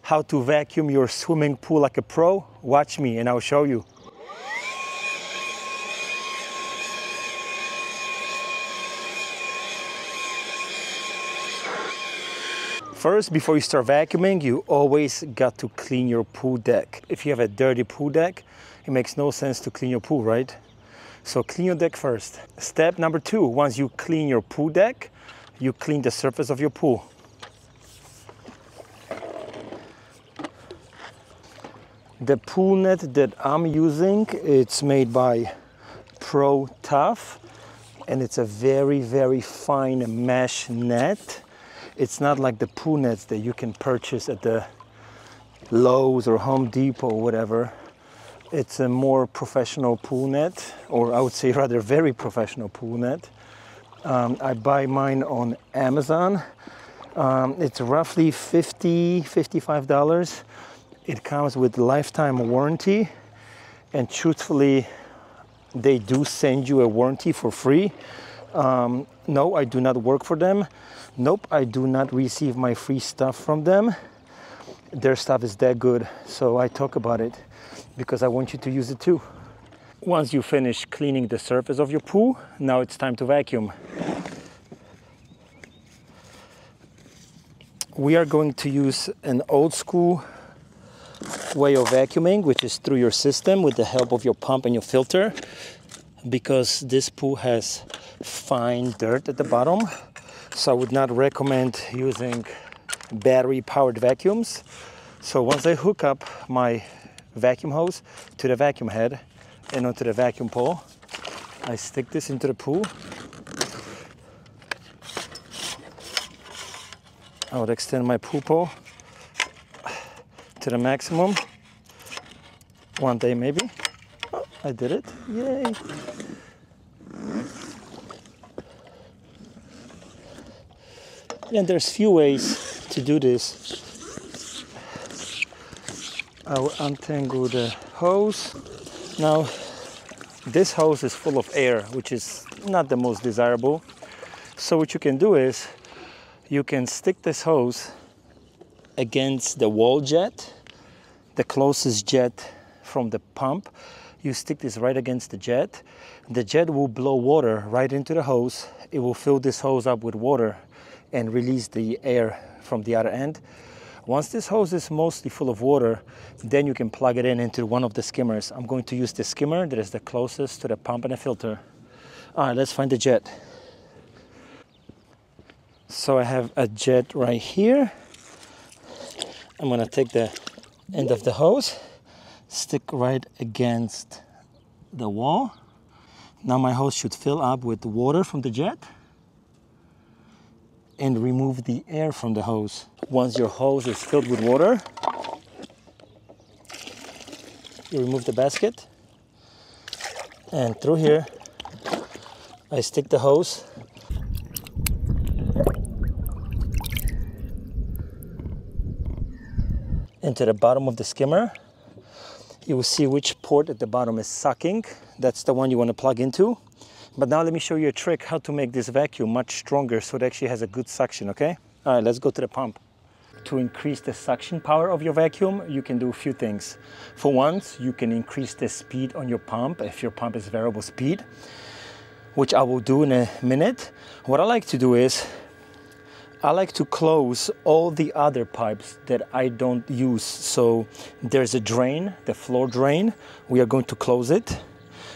how to vacuum your swimming pool like a pro? Watch me and I'll show you. First, before you start vacuuming, you always got to clean your pool deck. If you have a dirty pool deck, it makes no sense to clean your pool, right? So clean your deck first. Step number 2, once you clean your pool deck, you clean the surface of your pool. The pool net that I'm using, it's made by ProTuff, and it's a very, very fine mesh net. It's not like the pool nets that you can purchase at the Lowe's or Home Depot or whatever. It's a more professional pool net, or I would say rather very professional pool net. I buy mine on Amazon. It's roughly $55. It comes with lifetime warranty, and truthfully, they do send you a warranty for free. No, I do not work for them. Nope, I do not receive my free stuff from them. Their stuff is that good, so I talk about it because I want you to use it too. Once you finish cleaning the surface of your pool, now it's time to vacuum. We are going to use an old school way of vacuuming, which is through your system with the help of your pump and your filter, because this pool has fine dirt at the bottom. So I would not recommend using battery-powered vacuums. So once I hook up my vacuum hose to the vacuum head and onto the vacuum pole, I stick this into the pool. I would extend my pool pole to the maximum. One day maybe. Oh, I did it. Yay! And there's few ways to do this. I will untangle the hose. Now, this hose is full of air, which is not the most desirable. So what you can do is, you can stick this hose against the wall jet, the closest jet from the pump. You stick this right against the jet. The jet will blow water right into the hose. It will fill this hose up with water and release the air from the other end. Once this hose is mostly full of water, then you can plug it into one of the skimmers. I'm going to use the skimmer that is the closest to the pump and the filter. All right, let's find the jet. So I have a jet right here. I'm gonna take the end of the hose, stick right against the wall. Now my hose should fill up with water from the jet and remove the air from the hose. Once your hose is filled with water, you remove the basket, and through here I stick the hose into the bottom of the skimmer. You will see which port at the bottom is sucking. That's the one you want to plug into. But now let me show you a trick how to make this vacuum much stronger so it actually has a good suction, okay? All right, let's go to the pump. To increase the suction power of your vacuum, you can do a few things. For once, you can increase the speed on your pump if your pump is variable speed, which I will do in a minute. What I like to do is, I like to close all the other pipes that I don't use. So there's a drain, the floor drain. We are going to close it,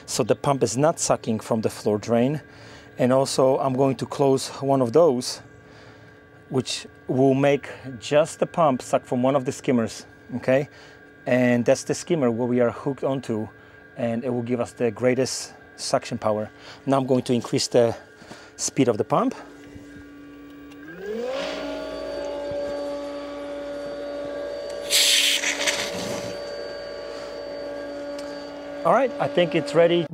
so the pump is not sucking from the floor drain. And also I'm going to close one of those, which will make just the pump suck from one of the skimmers, okay? And that's the skimmer where we are hooked onto, and it will give us the greatest suction power. Now I'm going to increase the speed of the pump. All right, I think it's ready.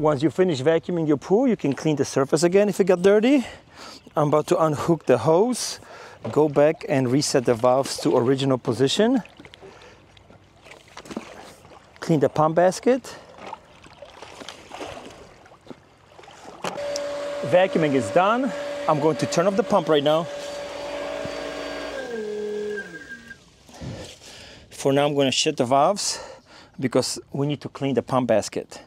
Once you finish vacuuming your pool, you can clean the surface again if it got dirty. I'm about to unhook the hose, go back and reset the valves to original position. Clean the pump basket. Vacuuming is done. I'm going to turn off the pump right now. For now, I'm going to shut the valves because we need to clean the pump basket.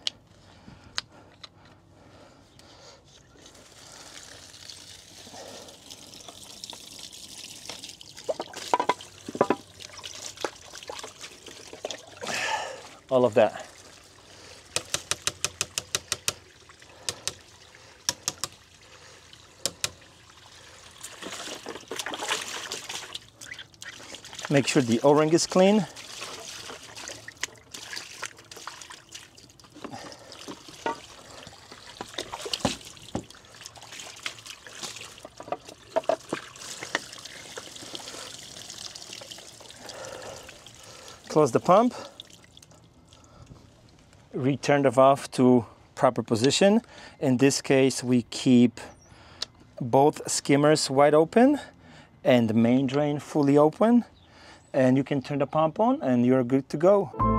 All of that. Make sure the O-ring is clean. Close the pump. Return the valve to proper position. In this case, we keep both skimmers wide open and the main drain fully open. And you can turn the pump on and you're good to go.